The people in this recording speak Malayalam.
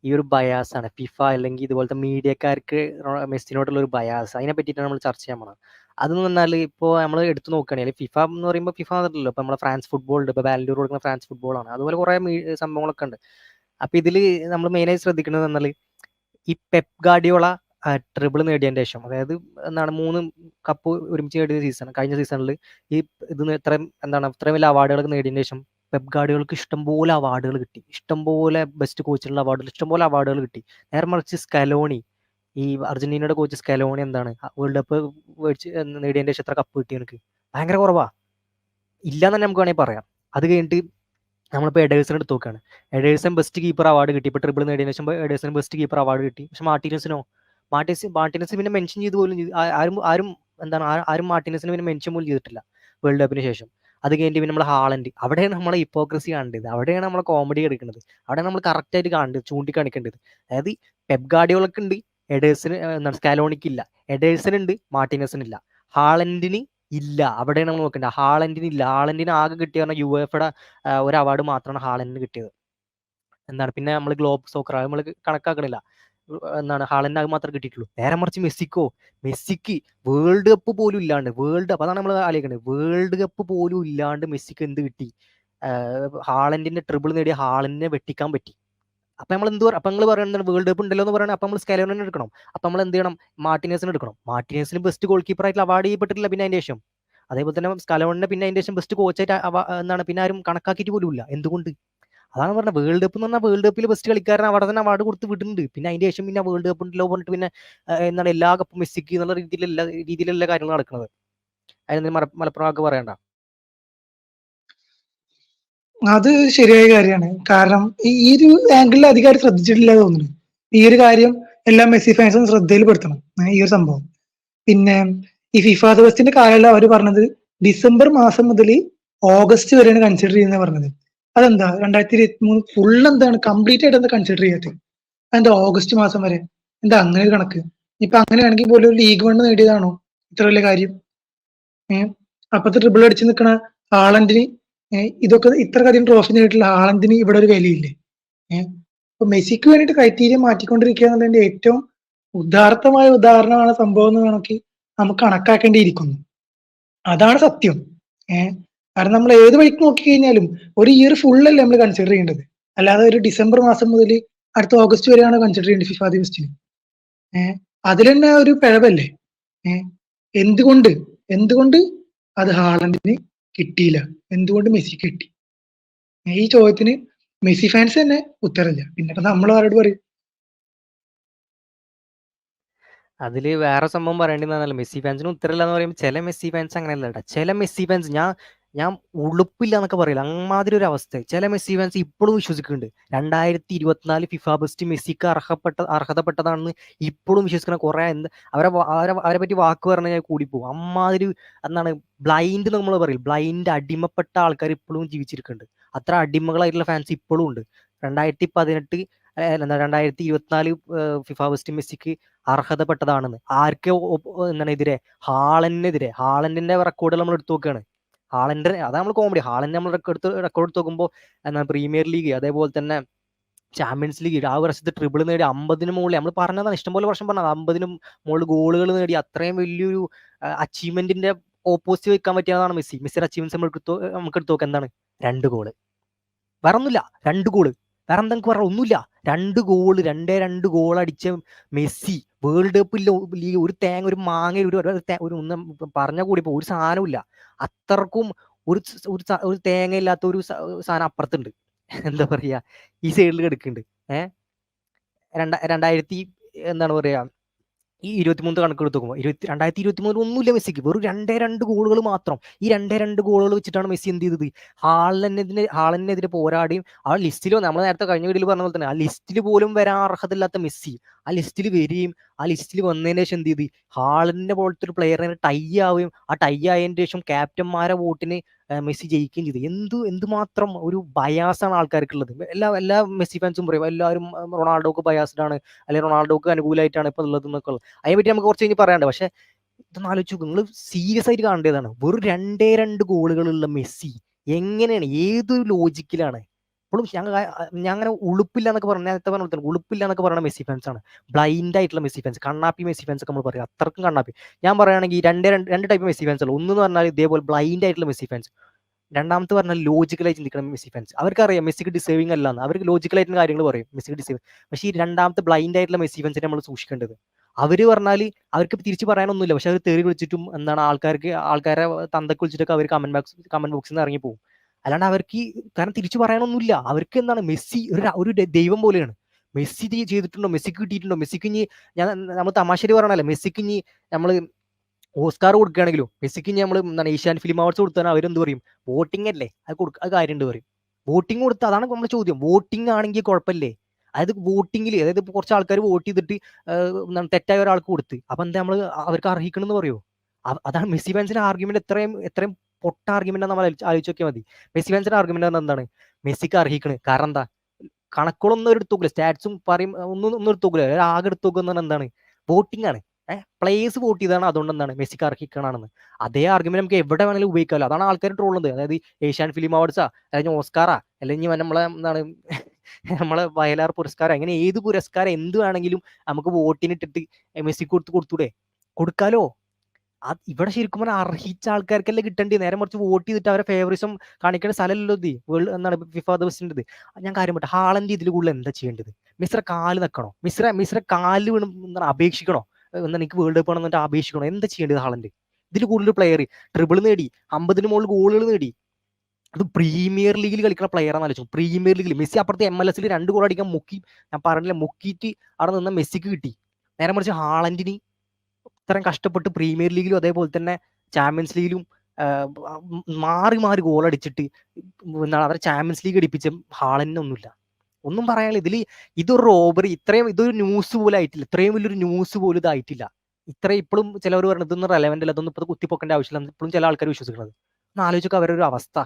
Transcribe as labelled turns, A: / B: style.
A: ഈ ഒരു ബയാസാണ് ഫിഫ അല്ലെങ്കിൽ ഇതുപോലത്തെ മീഡിയക്കാർക്ക് മെസ്സിനോടുള്ള ഒരു ബയാസ്, അതിനെ പറ്റിയിട്ടാണ് നമ്മൾ ചർച്ച ചെയ്യാൻ പോണത്. അതെന്ന് പറഞ്ഞാൽ ഇപ്പോൾ നമ്മൾ എടുത്ത് നോക്കുകയാണെങ്കിൽ ഫിഫ എന്ന് പറയുമ്പോൾ ഫിഫ മാത്രമല്ലോ, ഇപ്പോൾ നമ്മളെ ഫ്രാൻസ് ഫുട്ബോൾ ഉണ്ട്, ഇപ്പോൾ ബാലൻഡോർ കൊടുക്കുന്ന ഫ്രാൻസ് ഫുട്ബോളാണ്, അതുപോലെ കുറേ സംഭവങ്ങളൊക്കെ ഉണ്ട്. അപ്പോൾ ഇതിൽ നമ്മൾ മെയിനായി ശ്രദ്ധിക്കുന്നത് എന്നാൽ ഈ പെപ് ഗാർഡിയോള ട്രിബിൾ നേടിയതിൻ്റെ ശേഷം, അതായത് എന്താണ് 3 കപ്പ് ഒരുമിച്ച് നേടിയ സീസൺ, കഴിഞ്ഞ സീസണിൽ ഈ ഇത്രയും വലിയ അവാർഡുകൾ നേടിയതിന് ശേഷം പെപ് ഗാർഡിയോളക്ക് ഇഷ്ടംപോലെ അവാർഡുകൾ കിട്ടി, ഇഷ്ടംപോലെ ബെസ്റ്റ് കോച്ചിനുള്ള അവാർഡുകൾ, ഇഷ്ടംപോലെ അവാർഡുകൾ കിട്ടി. നേരെ മറിച്ച് സ്കലോണി, ഈ അർജന്റീനയുടെ കോച്ച് സ്കലോണി എന്താണ് വേൾഡ് കപ്പ് നേടിയതിൻ്റെ ശേഷം എത്ര കപ്പ് കിട്ടി എനിക്ക്? ഭയങ്കര കുറവാ, ഇല്ലാന്ന് തന്നെ നമുക്ക് വേണമെങ്കിൽ പറയാം. അത് കഴിഞ്ഞിട്ട് നമ്മളിപ്പോൾ എഡേഴ്സൺ എടുത്ത് നോക്കുകയാണ്. എഡേഴ്സൺ ബെസ്റ്റ് കീപ്പർ അവാർഡ് കിട്ടി, ഇപ്പോൾ ട്രിബിൾ നേടിയതിനു ശേഷം എഡേഴ്സൺ ബെസ്റ്റ് കീപ്പർ അവാർഡ് കിട്ടി. പക്ഷെ മാർട്ടിനസ് പിന്നെ മെൻഷൻ ചെയ്ത് പോലും ആരും മാർട്ടിനസിന് പിന്നെ മെൻഷൻ പോലും ചെയ്തിട്ടില്ല വേൾഡ് കപ്പിന് ശേഷം. അത് കഴിഞ്ഞിട്ട് പിന്നെ നമ്മൾ ഹാളൻഡ്, അവിടെയാണ് നമ്മളെ ഹിപ്പോക്രസി കാണേണ്ടത്, അവിടെയാണ് നമ്മളെ കോമഡി എടുക്കുന്നത്, അവിടെയാണ് നമ്മൾ കറക്റ്റായിട്ട് ചൂണ്ടിക്കാണിക്കേണ്ടത്. അതായത് പെപ് ഗാർഡിയോളക്ക് ഉണ്ട്, സ്കാലോണിക്ക് ഇല്ല. എഡേഴ്സൺ ഉണ്ട്, മാർട്ടിനസിനില്ല. ഹാളൻഡിന് ഇല്ല, അവിടെയാണ് നമ്മൾ നോക്കേണ്ടത്. ഹാളൻഡിന് ഇല്ല. ഹാളൻഡിന് ആകെ കിട്ടിയ പറഞ്ഞാൽ യുവേഫയുടെ ഒരു അവാർഡ് മാത്രമാണ് ഹാളൻഡിന് കിട്ടിയത്. പിന്നെ നമ്മൾ ഗ്ലോബ് സോക്കർ നമ്മൾ കണക്കാക്കണില്ല, ഹാളൻഡിന് അത് മാത്രമേ കിട്ടിയിട്ടുള്ളൂ. നേരെ മറിച്ച് മെസ്സിക്ക് വേൾഡ് കപ്പ് പോലും ഇല്ലാണ്ട്, അതാണ് നമ്മൾ ആലോചിക്കുന്നത്, വേൾഡ് കപ്പ് പോലും ഇല്ലാണ്ട് മെസ്സിക്ക് എന്ത് കിട്ടി? ഹാളൻഡിന്റെ ട്രിബിൾ നേടിയ ഹാളൻഡിനെ വെട്ടിക്കാൻ പറ്റി. അപ്പൊ നമ്മൾ പറയുന്നത് വേൾഡ് കപ്പ് ഉണ്ടല്ലോ എന്ന് പറയുന്നത്, അപ്പൊ നമ്മൾ സ്കലോണിനെ എടുക്കണം. അപ്പൊ നമ്മൾ എന്ത് ചെയ്യണം? മാർട്ടിനസിന് എടുക്കണം. മാർട്ടിനസിന് ബെസ്റ്റ് ഗോൾ കീപ്പർ ആയിട്ട് അവാർഡ് ചെയ്യപ്പെട്ടിട്ടില്ല പിന്നെ അതിന്റെ ശേഷം. അതേപോലെ തന്നെ സ്കലോണിനെ പിന്നെ അതിന്റെ ശേഷം ബെസ്റ്റ് കോച്ചായിട്ട് പിന്നെ ആരും കണക്കാക്കിയിട്ട് പോലും ഇല്ല. എന്തുകൊണ്ട്? അതാണ് പറഞ്ഞത്, വേൾഡ് കപ്പ് എന്ന് പറഞ്ഞാൽ വേൾഡ് കപ്പിൽ ബെസ്റ്റ് കളിക്കാരൻ അവിടെ തന്നെ അവാർഡ് കൊടുത്ത് വിടുന്നുണ്ട്. പിന്നെ അതിന്റെ ശേഷം പിന്നെ വേൾഡ് കപ്പ് ഉണ്ടല്ലോ പറഞ്ഞിട്ട് പിന്നെ എല്ലാ കപ്പും മെസ്സിക്ക് എന്നുള്ള രീതിയിലുള്ള കാര്യങ്ങൾ നടക്കുന്നത്. അതിന് മലപ്പുറം പറയണ്ട.
B: അത് ശരിയായ കാര്യമാണ്. കാരണം ഈ ഒരു ആംഗിളിൽ അധികമായിട്ട് ശ്രദ്ധിച്ചിട്ടില്ല തോന്നുന്നു. ഈ ഒരു കാര്യം എല്ലാ മെസ്സി ഫാൻസും ശ്രദ്ധയിൽപ്പെടുത്തണം, ഈ ഒരു സംഭവം. പിന്നെ ഈ ഫിഫ ദിവസത്തിന്റെ കാലയളവ് അവർ പറഞ്ഞത് ഡിസംബർ മാസം മുതൽ ഓഗസ്റ്റ് വരെയാണ് കൺസിഡർ ചെയ്യുന്നത് പറഞ്ഞത്. അതെന്താ 2023 ഫുൾ എന്താണ് കംപ്ലീറ്റ് ആയിട്ട് എന്താ കൺസിഡർ ചെയ്യാത്തത്? എന്താ ഓഗസ്റ്റ് മാസം വരെ? എന്താ അങ്ങനെ ഒരു കണക്ക്? ഇപ്പൊ അങ്ങനെയാണെങ്കിൽ പോലും ലീഗ് 1 നേടിയതാണോ ഇത്ര വലിയ കാര്യം? അപ്പത്തെ ട്രിപ്പിൾ അടിച്ച് നിൽക്കണ ഹാളൻഡിന് ഇതൊക്കെ ഇത്രയധികം ട്രോഫി നേടിയിട്ടുള്ള ഹാളൻഡിന് ഇവിടെ ഒരു വിലയില്ലേ? അപ്പൊ മെസ്സിക്ക് വേണ്ടിയിട്ട് ക്രൈറ്റീരിയ മാറ്റിക്കൊണ്ടിരിക്കുക എന്നുള്ളതിന്റെ ഏറ്റവും ഉദാർത്ഥമായ ഉദാഹരണമാണ് സംഭവം എന്ന് വേണമെങ്കിൽ നമുക്ക് കണക്കാക്കേണ്ടിയിരിക്കുന്നു. അതാണ് സത്യം. കാരണം നമ്മൾ ഏത് വഴിക്ക് നോക്കി കഴിഞ്ഞാലും ഒരു ഇയർ ഫുള്ളല്ലേ നമ്മൾ കൺസിഡർ ചെയ്യേണ്ടത്, അല്ലാതെ ഒരു ഡിസംബർ മാസം മുതൽ അടുത്ത ഓഗസ്റ്റ് വരെയാണ് കൺസിഡർ ചെയ്യേണ്ടത് ഫിഫ ദിവസത്തിന്. അതിൽ തന്നെ ഒരു പിഴവല്ലേ? എന്തുകൊണ്ട് അത് ഹാളൻഡിന് കിട്ടിയില്ല, എന്തുകൊണ്ട് മെസ്സി കിട്ടി? ഈ ചോദ്യത്തിന് മെസ്സി ഫാൻസ് തന്നെ ഉത്തരമില്ല. പിന്നെ നമ്മൾ ആരോട് പറയും?
A: അതിൽ വേറെ സംഭവം പറയേണ്ടതെന്നല്ല, മെസ്സി ഫാൻസിന് ഉത്തരമില്ല എന്ന് പറയുമ്പോൾ ചില മെസ്സി ഫാൻസ് അങ്ങനെയല്ല കേട്ടോ. ചില മെസ്സി ഫാൻസ് ഞാൻ ഉളുപ്പില്ല എന്നൊക്കെ പറയില്ല, അങ്ങമാതിരി ഒരു അവസ്ഥ. ചില മെസ്സി ഫാൻസ് ഇപ്പോഴും വിശ്വസിക്കുന്നുണ്ട് 2024 ഫിഫ ബെസ്റ്റ് മെസ്സിക്ക് അർഹതപ്പെട്ടതാണെന്ന് ഇപ്പോഴും വിശ്വസിക്കുന്ന കുറെ. അവരെ പറ്റി വാക്ക് പറഞ്ഞാൽ കൂടിപ്പോകും. അമ്മാതിരി ബ്ലൈൻഡ് നമ്മൾ പറയും, ബ്ലൈൻഡ് അടിമപ്പെട്ട ആൾക്കാർ ഇപ്പോഴും ജീവിച്ചിരിക്കുന്നുണ്ട്. അത്ര അടിമകളായിട്ടുള്ള ഫാൻസ് ഇപ്പോഴും ഉണ്ട്. 2024 ഫിഫ ബെസ്റ്റ് മെസ്സിക്ക് അർഹതപ്പെട്ടതാണെന്ന് ആർക്ക് എതിരെ? ഹാളൻഡിന്റെ റെക്കോർഡ് നമ്മൾ എടുത്തു നോക്കുകയാണ്. ഹാളൻഡ്, അതാണ് നമ്മൾ കോമഡി. ഹാളൻഡ് നമ്മൾ റെക്കോർഡ് എടുത്ത് നോക്കുമ്പോൾ പ്രീമിയർ ലീഗ്, അതേപോലെ തന്നെ ചാമ്പ്യൻസ് ലീഗ്, ആ വർഷത്തെ ട്രിബിൾ നേടി 50 മുകളിൽ, നമ്മൾ പറഞ്ഞതാണ് ഇഷ്ടംപോലെ വർഷം പറഞ്ഞത്, 50 മുകളിൽ ഗോളുകൾ നേടി അത്രയും വലിയൊരു അച്ചീവ്മെന്റിന്റെ ഓപ്പോസിറ്റ് വെക്കാൻ പറ്റിയതാണ് മെസ്സിയുടെ അച്ചീവ്മെന്റ്സ് നമുക്ക് എടുത്ത് നോക്കാം. എന്താണ്? 2 ഗോള്, വേറെ ഒന്നുമില്ല. 2 ഗോള്, വേറെ എന്തെങ്കിലും പറയാം? ഒന്നുമില്ല. 2 ഗോള്, 2 ഗോൾ അടിച്ച മെസ്സി വേൾഡ് കപ്പിൽ ലീഗ് ഒരു മാങ്ങ ഒന്നും പറഞ്ഞ കൂടി ഇപ്പൊ ഒരു സാധനമില്ല. അത്രക്കും ഒരു തേങ്ങ ഇല്ലാത്ത ഒരു സാധനം അപ്പുറത്തുണ്ട്. എന്താ പറയാ, ഈ സൈഡിൽ കിടക്കുന്നുണ്ട്. 2023 ഈ 23 കണക്കെടുത്ത് നോക്കുമ്പോൾ 2023 ഒന്നുമില്ല മെസ്സിക്ക്, വെറും 2 ഗോളുകൾ മാത്രം. ഈ 2 ഗോളുകൾ വെച്ചിട്ടാണ് മെസ്സി എന്ത് ചെയ്തത്? ഹാളനെതിരെ പോരാടിയും ആ ലിസ്റ്റിൽ, നമ്മൾ നേരത്തെ കഴിഞ്ഞ വീഡിയോയിൽ പറഞ്ഞ പോലെ തന്നെ, ആ ലിസ്റ്റിൽ പോലും വരാൻ അർഹതയില്ലാത്ത മെസ്സി ആ ലിസ്റ്റിൽ വരികയും ആ ലിസ്റ്റിൽ വന്നതിന് ശേഷം എന്ത് ചെയ്ത്? ഹാളൻഡിനെ പോലത്തെ ഒരു പ്ലെയറിനെ ടൈ ആവുകയും ആ ടൈ ആയതിനു ശേഷം ക്യാപ്റ്റന്മാരെ വോട്ടിന് മെസ്സി ജയിക്കുകയും ചെയ്തു. എന്തുമാത്രം ഒരു ബയാസാണ് ആൾക്കാർക്കുള്ളത്. എല്ലാ മെസ്സി ഫാൻസും പറയും എല്ലാവരും റൊണാൾഡോക്ക് ബയാസ്ഡ് ആണ്, അല്ലെങ്കിൽ റൊണാൾഡോക്ക് അനുകൂലമായിട്ടാണ് ഇപ്പൊ ഉള്ളത് എന്നൊക്കെ ഉള്ളത്. അതിനെപ്പറ്റി നമുക്ക് കുറച്ച് കഴിഞ്ഞ് പറയാണ്ട്. പക്ഷെ ഇതൊന്ന് ആലോചിച്ചു, നിങ്ങൾ സീരിയസ് ആയിട്ട് കാണേണ്ടതാണ്. വെറും 2 ഗോളുകളുള്ള മെസ്സി എങ്ങനെയാണ്, ഏതൊരു ലോജിക്കിലാണ് ഇപ്പോഴും ഞാൻ അങ്ങനെ ഉളുപ്പില്ല എന്നൊക്കെ പറഞ്ഞ നേരത്തെ പറഞ്ഞ ഉളുപ്പില്ല എന്നൊക്കെ പറയുന്ന മെസ്സി ഫാൻസ് ആണ്. ബ്ലൈൻഡ് ആയിട്ടുള്ള മെസ്സി ഫാൻസ്, കണ്ണാപ്പി മെസ്സി ഫാൻസ് ഒക്കെ നമ്മൾ പറയും, അത്രക്കും കണ്ണാപ്പി. ഞാൻ പറയുകയാണെങ്കിൽ രണ്ട് ടൈപ്പ് മെസ്സി ഫാൻസ് ഉള്ളൂ. ഒന്ന് പറഞ്ഞാൽ ഇതേപോലെ ബ്ലൈൻഡ് ആയിട്ടുള്ള മെസ്സി ഫാൻസ്, രണ്ടാമത്തെ പറഞ്ഞാൽ ലോജിക്കലായി ചിന്തിക്കണം മെസ്സി ഫാൻസ്. അവർക്കറിയാം മെസ്സിക്ക് ഡിസേർവിംഗ് അല്ലാന്ന്, അവർക്ക് ലോജിക്കലായിട്ടുള്ള കാര്യങ്ങൾ പറയും മെസ്സിക്ക് ഡിസേർവ്. പക്ഷേ ഈ രണ്ടാമത്തെ ബ്ലൈൻഡ് ആയിട്ടുള്ള മെസ്സി ഫാൻസിനെ നമ്മൾ സൂക്ഷിക്കേണ്ടത്. അവര് പറഞ്ഞാൽ അവർക്ക് തിരിച്ച് പറയാനൊന്നുമില്ല, പക്ഷെ അവർ തെറി വിളിച്ചിട്ടും എന്താണ് ആൾക്കാരെ തന്തക്ക് വിളിച്ചിട്ടൊക്കെ അവർ കമന്റ് ബോക്സിൽ നിന്ന് ഇറങ്ങി പോകും. അല്ലാണ്ട് അവർക്ക് കാരണം തിരിച്ചു പറയാനൊന്നുമില്ല. അവർക്ക് എന്താണ് മെസ്സി ഒരു ദൈവം പോലെയാണ്. മെസ്സി ചെയ്തിട്ടുണ്ടോ, മെസ്സിക്ക് കിട്ടിയിട്ടുണ്ടോ, മെസ്സിക്ക് ഇനി നമ്മൾ തമാശയിൽ പറയണല്ലേ, മെസ്സിക്ക് ഇനി നമ്മൾ ഓസ്കാർ കൊടുക്കുകയാണെങ്കിലും മെസ്സിക്ക് നമ്മൾ എന്താണ് ഏഷ്യാൻ ഫിലിം അവാർഡ്സ് കൊടുത്താൽ അവരെന്ത് പറയും, വോട്ടിംഗ് അല്ലേ, അത് കാര്യമുണ്ട് പറയും. വോട്ടിംഗ് കൊടുത്താൽ അതാണ് നമ്മുടെ ചോദ്യം. വോട്ടിംഗ് ആണെങ്കിൽ കുഴപ്പമില്ലേ? അതായത് വോട്ടിങ്ങിൽ, അതായത് കുറച്ച് ആൾക്കാർ വോട്ട് ചെയ്തിട്ട് തെറ്റായ ഒരാൾക്ക് കൊടുത്ത്, അപ്പൊ എന്താ നമ്മൾ അവർക്ക് അർഹിക്കണം എന്ന് പറയുമോ? അതാണ് മെസ്സി ഫാൻസിന്റെ ആർഗ്യുമെന്റ്. എത്രയും പൊട്ട ആർഗ്യുമെന്റ് നമ്മൾ ആലോചിച്ച് നോക്കിയാൽ മതി. മെസ്സി ഫാൻസിന്റെ ആർഗ്യുമെന്റ് എന്താണ്? മെസ്സിക്ക് അർഹിക്കണ്. കാരണം എന്താ, കണക്കുകളൊന്നും എടുത്തു നോക്കില്ല, സ്റ്റാറ്റ്സും പറയും ഒന്നും എടുത്തു നോക്കില്ല, ആകെ എടുത്തു നോക്കുന്നത് എന്താണ്, വോട്ടിംഗ് ആണ്. പ്ലേയേഴ്സ് വോട്ട് ചെയ്താണ്, അതുകൊണ്ട് എന്താണ് മെസ്സിക്ക് അർഹിക്കണമെന്ന്. അതേ ആർഗ്യുമെന്റ് നമുക്ക് എവിടെ വേണമെങ്കിലും ഉപയോഗിക്കാമല്ലോ. അതാണ് ആൾക്കാർ ട്രോളുന്നത്. അതായത് ഏഷ്യാൻ ഫിലിം അവാർഡ്സാ, അല്ലെങ്കിൽ ഓസ്കാറാ, അല്ലെങ്കിൽ നമ്മളെ എന്താണ് നമ്മളെ വയലാർ പുരസ്കാരം, അങ്ങനെ ഏത് പുരസ്കാരം എന്ത് വേണമെങ്കിലും നമുക്ക് വോട്ടിനിട്ടിട്ട് മെസ്സിക്ക് കൊടുത്തൂടെ? കൊടുക്കാലോ. ഇവിടെ ശരിക്കും പറഞ്ഞാൽ അർഹിച്ച ആൾക്കാർക്കല്ലേ കിട്ടേണ്ടി. നേരെ മറിച്ച് വോട്ട് ചെയ്തിട്ട് അവരെ ഫേവറിസം കാണിക്കേണ്ട സ്ഥലമല്ലോ ഇത്. എന്താണ് ഫിഫ ദിവസത്തിൻ്റെ ഞാൻ കാര്യം പറ്റും. ഹാളൻഡ് ഇതിൽ കൂടുതൽ എന്താ ചെയ്യേണ്ടത്? മിശ്ര കാല് നിൽക്കണോ? മിശ്ര കാല് വീണ് എന്താണ് അപേക്ഷിക്കണോ? എന്താണ് എനിക്ക് വേൾഡ് കപ്പ് ആണെന്നിട്ട് അപേക്ഷിക്കണോ? എന്താ ചെയ്യേണ്ടത് ഹാളൻഡ്? ഇതിൽ കൂടുതൽ പ്ലെയർ ട്രിപ്പിൾ നേടി, 50 മുകളിൽ ഗോളുകൾ നേടി, അത് പ്രീമിയർ ലീഗിൽ കളിക്കുന്ന പ്ലെയറാന്ന് ആലോചിച്ചു. പ്രീമിയർ ലീഗിൽ മെസ്സി അപ്പുറത്തെ MLS 2 ഗോൾ അടിക്കാൻ ഞാൻ പറഞ്ഞില്ല, മുക്കിയിട്ട് അവിടെ നിന്ന് മെസ്സിക്ക് കിട്ടി. നേരെ മറിച്ച് ഹാളൻഡിന് ഇത്രയും കഷ്ടപ്പെട്ട് പ്രീമിയർ ലീഗിലും അതേപോലെ തന്നെ ചാമ്പ്യൻസ് ലീഗിലും മാറി മാറി ഗോൾ അടിച്ചിട്ട് എന്താണ് അവരെ ചാമ്പ്യൻസ് ലീഗ് അടിപ്പിച്ച ഹാളൻഡിനൊന്നുമില്ല. ഒന്നും പറയാനില്ല. ഇതൊരു റോബറി, ഇതൊരു ന്യൂസ് പോലും ആയിട്ടില്ല. ഇത്രയും വലിയൊരു ന്യൂസ് പോലും ഇതായിട്ടില്ല. ഇപ്പോഴും ചിലവർ പറയുന്നത് ഇതൊന്നും റെലവെന്റ് അല്ല, അതൊന്നും ഇപ്പോൾ കുത്തിപ്പൊക്കേണ്ട ആവശ്യമില്ല, ഇപ്പോഴും ചില ആൾക്കാർ വിശ്വസിക്കുന്നത്. ഒന്ന് ആലോചിച്ചൊക്കെ അവരൊരു അവസ്ഥ.